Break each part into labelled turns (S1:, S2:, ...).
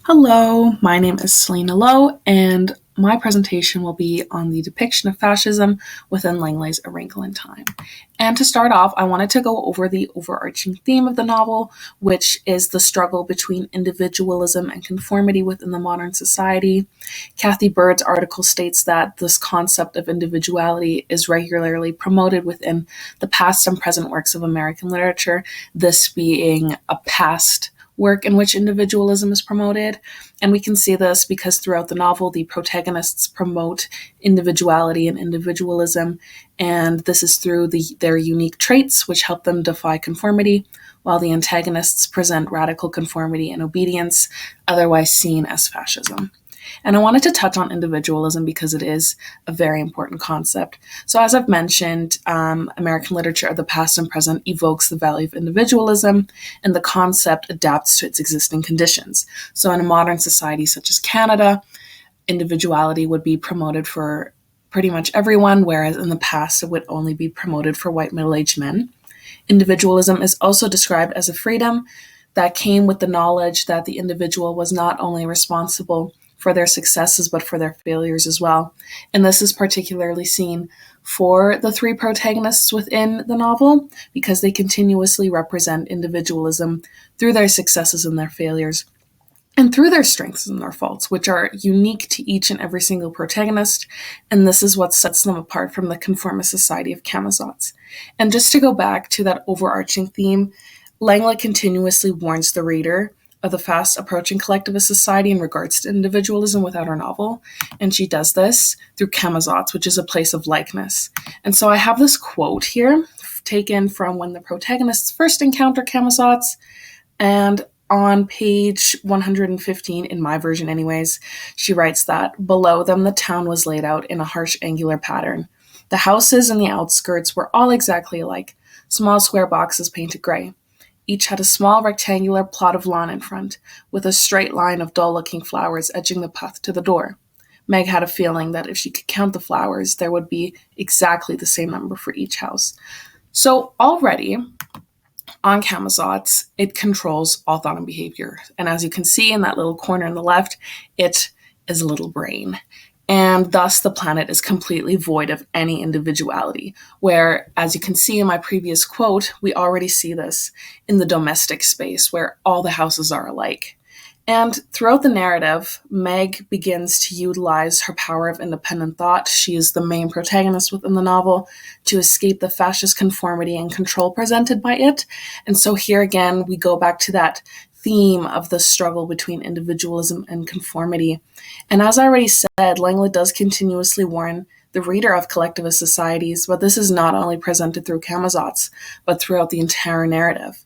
S1: Hello, my name is Celina Loew, and my presentation will be on the depiction of fascism within Langley's A Wrinkle in Time. And to start off, I wanted to go over the overarching theme of the novel, which is the struggle between individualism and conformity within the modern society. Kathy Bird's article states that this concept of individuality is regularly promoted within the past and present works of American literature, this being a past work in which individualism is promoted. And we can see this because throughout the novel, the protagonists promote individuality and individualism. And this is through their unique traits, which help them defy conformity, while the antagonists present radical conformity and obedience, otherwise seen as fascism. And I wanted to touch on individualism because it is a very important concept. So as I've mentioned, American literature of the past and present evokes the value of individualism, and the concept adapts to its existing conditions. So in a modern society such as Canada, individuality would be promoted for pretty much everyone, whereas in the past it would only be promoted for white middle-aged men. Individualism is also described as a freedom that came with the knowledge that the individual was not only responsible for their successes, but for their failures as well. And this is particularly seen for the three protagonists within the novel because they continuously represent individualism through their successes and their failures, and through their strengths and their faults, which are unique to each and every single protagonist. And this is what sets them apart from the conformist society of Camazotz. And just to go back to that overarching theme, Langley continuously warns the reader of the fast approaching collectivist society in regards to individualism without her novel. And she does this through Camazotz, which is a place of likeness. And so I have this quote here taken from when the protagonists first encounter Camazotz. And on page 115, in my version anyways, she writes that below them the town was laid out in a harsh angular pattern. The houses in the outskirts were all exactly alike, small square boxes painted gray. Each had a small rectangular plot of lawn in front, with a straight line of dull-looking flowers edging the path to the door. Meg had a feeling that if she could count the flowers, there would be exactly the same number for each house. So already, on Camazotz, it controls all thought and behavior. And as you can see in that little corner on the left, it is a little brain. And thus the planet is completely void of any individuality, where, as you can see in my previous quote, we already see this in the domestic space where all the houses are alike. And throughout the narrative, Meg begins to utilize her power of independent thought. She is the main protagonist within the novel to escape the fascist conformity and control presented by it. And so here again, we go back to that theme of the struggle between individualism and conformity. And as I already said, Langley does continuously warn the reader of collectivist societies, but this is not only presented through Camazotz, but throughout the entire narrative.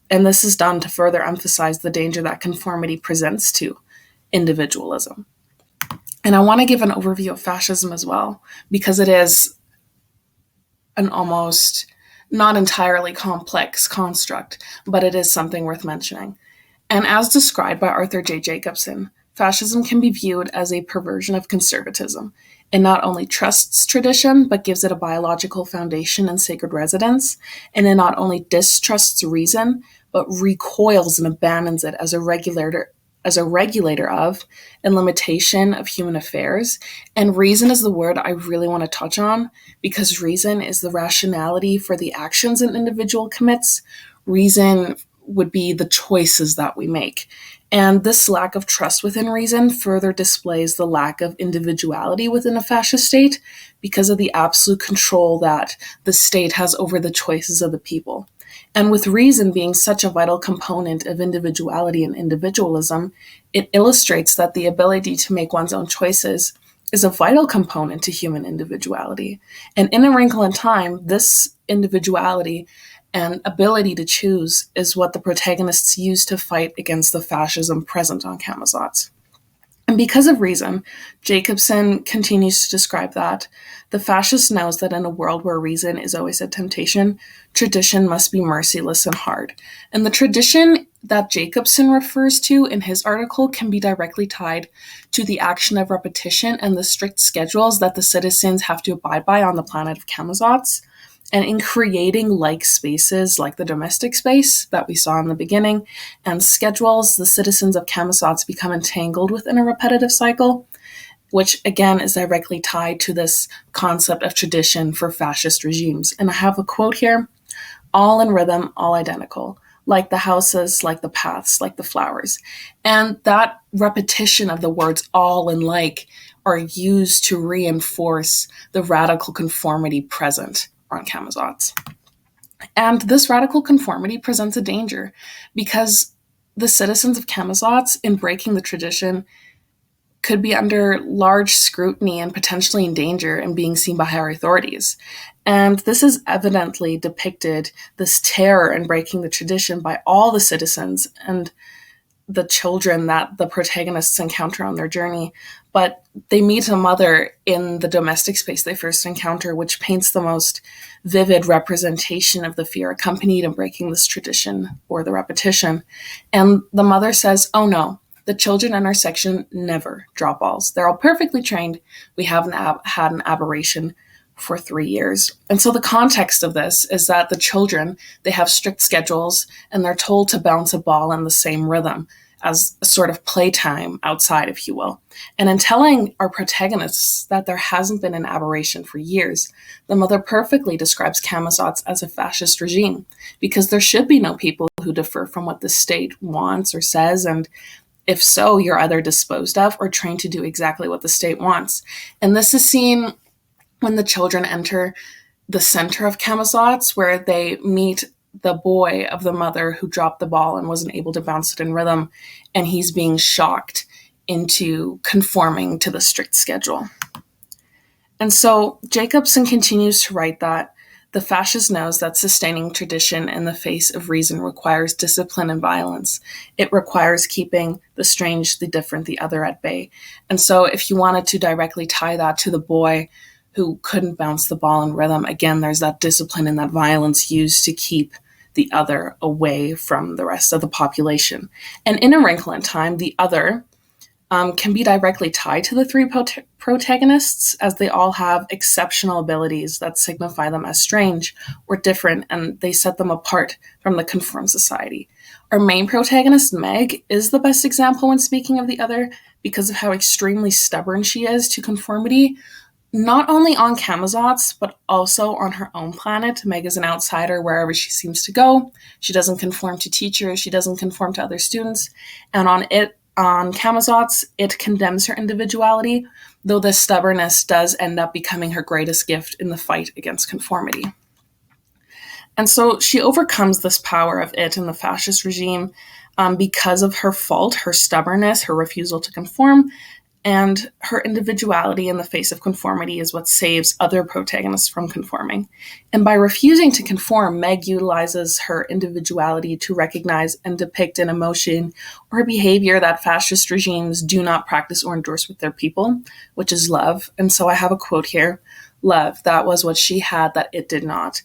S1: And this is done to further emphasize the danger that conformity presents to individualism. And I want to give an overview of fascism as well, because it is an almost not entirely complex construct, but it is something worth mentioning. And as described by Arthur J. Jacobson, fascism can be viewed as a perversion of conservatism. It not only trusts tradition, but gives it a biological foundation and sacred residence. And it not only distrusts reason, but recoils and abandons it as a regulator of and limitation of human affairs. And reason is the word I really want to touch on, because reason is the rationality for the actions an individual commits. Reason would be the choices that we make. And this lack of trust within reason further displays the lack of individuality within a fascist state because of the absolute control that the state has over the choices of the people. And with reason being such a vital component of individuality and individualism, it illustrates that the ability to make one's own choices is a vital component to human individuality. And in A Wrinkle in Time, this individuality and ability to choose is what the protagonists use to fight against the fascism present on Camazotz. And because of reason, Jacobson continues to describe that the fascist knows that in a world where reason is always a temptation, tradition must be merciless and hard. And the tradition that Jacobson refers to in his article can be directly tied to the action of repetition and the strict schedules that the citizens have to abide by on the planet of Camazotz. And in creating like spaces like the domestic space that we saw in the beginning and schedules, the citizens of Camazotz become entangled within a repetitive cycle, which again is directly tied to this concept of tradition for fascist regimes. And I have a quote here: all in rhythm, all identical, like the houses, like the paths, like the flowers. And that repetition of the words all and like are used to reinforce the radical conformity present on Camazotz. And this radical conformity presents a danger because the citizens of Camazotz, in breaking the tradition, could be under large scrutiny and potentially in danger and being seen by higher authorities. And this is evidently depicted, this terror in breaking the tradition, by all the citizens and the children that the protagonists encounter on their journey. But they meet a mother in the domestic space they first encounter, which paints the most vivid representation of the fear accompanied in breaking this tradition or the repetition. And the mother says, "Oh no, the children in our section never drop balls. They're all perfectly trained. We haven't had an aberration for 3 years." And so the context of this is that the children, they have strict schedules and they're told to bounce a ball in the same rhythm as a sort of playtime outside, if you will. And in telling our protagonists that there hasn't been an aberration for years, the mother perfectly describes Camazotz as a fascist regime, because there should be no people who differ from what the state wants or says, and if so, you're either disposed of or trained to do exactly what the state wants. And this is seen when the children enter the center of Camazotz, where they meet the boy of the mother who dropped the ball and wasn't able to bounce it in rhythm, and he's being shocked into conforming to the strict schedule. And so Jacobson continues to write that the fascist knows that sustaining tradition in the face of reason requires discipline and violence. It requires keeping the strange, the different, the other at bay. And so if you wanted to directly tie that to the boy who couldn't bounce the ball in rhythm, again, there's that discipline and that violence used to keep the other away from the rest of the population. And in A Wrinkle in Time, the other can be directly tied to the three protagonists, as they all have exceptional abilities that signify them as strange or different, and they set them apart from the conformed society. Our main protagonist, Meg, is the best example when speaking of the other because of how extremely stubborn she is to conformity, not only on Camazotz, but also on her own planet. Meg is an outsider wherever she seems to go. She doesn't conform to teachers. She doesn't conform to other students. And on Camazotz, it condemns her individuality, though this stubbornness does end up becoming her greatest gift in the fight against conformity. And so she overcomes this power of it in the fascist regime because of her fault, her stubbornness, her refusal to conform, and her individuality in the face of conformity is what saves other protagonists from conforming. And by refusing to conform, Meg utilizes her individuality to recognize and depict an emotion or behavior that fascist regimes do not practice or endorse with their people, which is love. And so I have a quote here: "Love, that was what she had that it did not."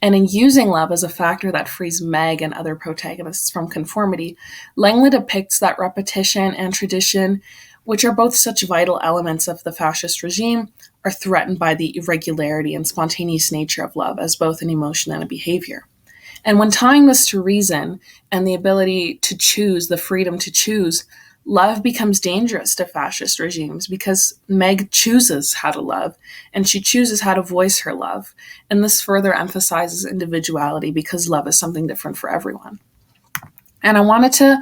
S1: And in using love as a factor that frees Meg and other protagonists from conformity, Langley depicts that repetition and tradition, which are both such vital elements of the fascist regime, are threatened by the irregularity and spontaneous nature of love as both an emotion and a behavior. And when tying this to reason and the ability to choose, the freedom to choose, love becomes dangerous to fascist regimes because Meg chooses how to love and she chooses how to voice her love. And this further emphasizes individuality because love is something different for everyone. And I wanted to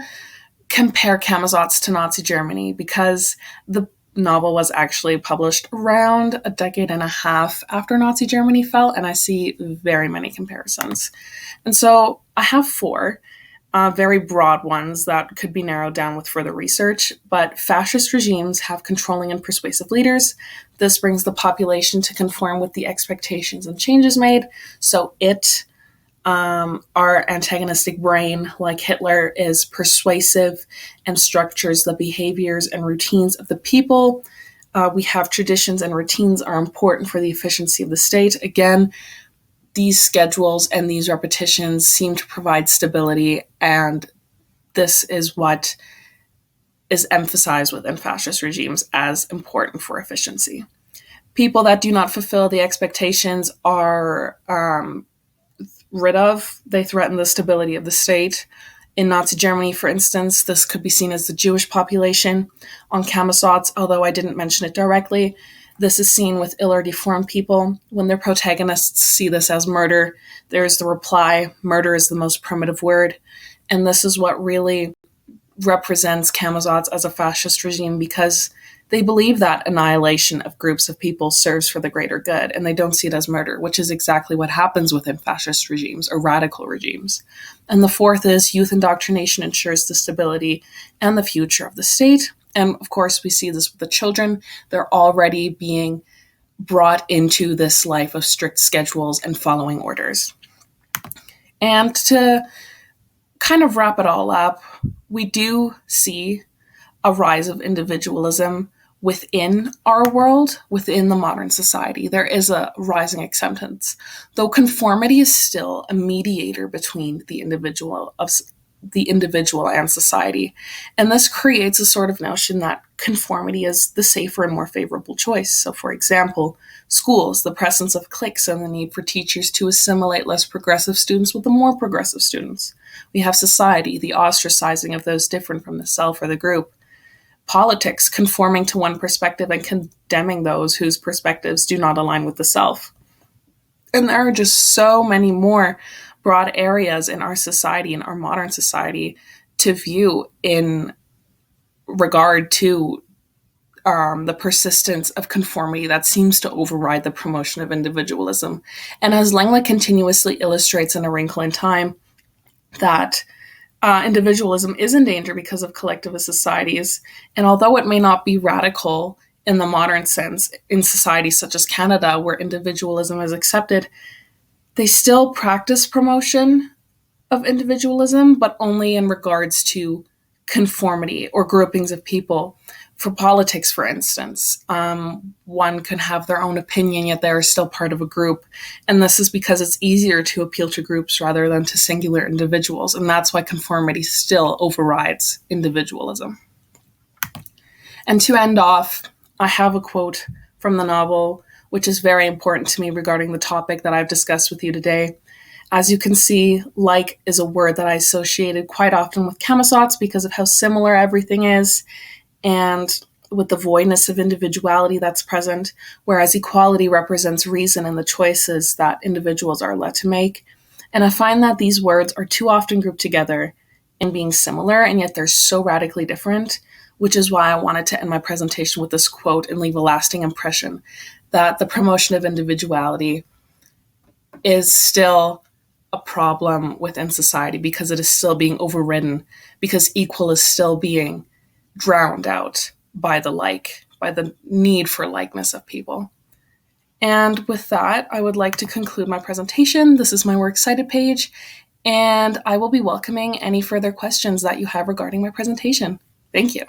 S1: compare Camazotz to Nazi Germany because the novel was actually published around a decade and a half after Nazi Germany fell, and I see very many comparisons. And so I have four very broad ones that could be narrowed down with further research, but fascist regimes have controlling and persuasive leaders. This brings the population to conform with the expectations and changes made, so our antagonistic brain, like Hitler, is persuasive and structures the behaviors and routines of the people. We have traditions and routines are important for the efficiency of the state. Again, these schedules and these repetitions seem to provide stability, and this is what is emphasized within fascist regimes as important for efficiency. People that do not fulfill the expectations are rid of. They threaten the stability of the state. In Nazi Germany, for instance, this could be seen as the Jewish population. On Camisards, although I didn't mention it directly, this is seen with ill or deformed people. When their protagonists see this as murder, there's the reply, murder is the most primitive word. And this is what really represents Camisards as a fascist regime, because they believe that annihilation of groups of people serves for the greater good, and they don't see it as murder, which is exactly what happens within fascist regimes or radical regimes. And the fourth is youth indoctrination ensures the stability and the future of the state. And of course, we see this with the children. They're already being brought into this life of strict schedules and following orders. And to kind of wrap it all up, we do see a rise of individualism within our world, within the modern society. There is a rising acceptance, though conformity is still a mediator between the individual and society. And this creates a sort of notion that conformity is the safer and more favorable choice. So, for example, schools, the presence of cliques and the need for teachers to assimilate less progressive students with the more progressive students. We have society, the ostracizing of those different from the self or the group. Politics, conforming to one perspective and condemning those whose perspectives do not align with the self. And there are just so many more broad areas in our society, in our modern society, to view in regard to the persistence of conformity that seems to override the promotion of individualism. And as Langley continuously illustrates in A Wrinkle in Time, that individualism is in danger because of collectivist societies. And although it may not be radical in the modern sense in societies such as Canada, where individualism is accepted, they still practice promotion of individualism, but only in regards to conformity or groupings of people. For politics, for instance, one can have their own opinion, yet they are still part of a group. And this is because it's easier to appeal to groups rather than to singular individuals. And that's why conformity still overrides individualism. And to end off, I have a quote from the novel, which is very important to me regarding the topic that I've discussed with you today. As you can see, like is a word that I associated quite often with Camisards because of how similar everything is, and with the voidness of individuality that's present, whereas equality represents reason and the choices that individuals are let to make. And I find that these words are too often grouped together in being similar, and yet they're so radically different, which is why I wanted to end my presentation with this quote and leave a lasting impression that the promotion of individuality is still a problem within society because it is still being overridden, because equal is still being drowned out by the need for likeness of people. And with that, I would like to conclude my presentation. This is my Works Cited page, and I will be welcoming any further questions that you have regarding my presentation. Thank you.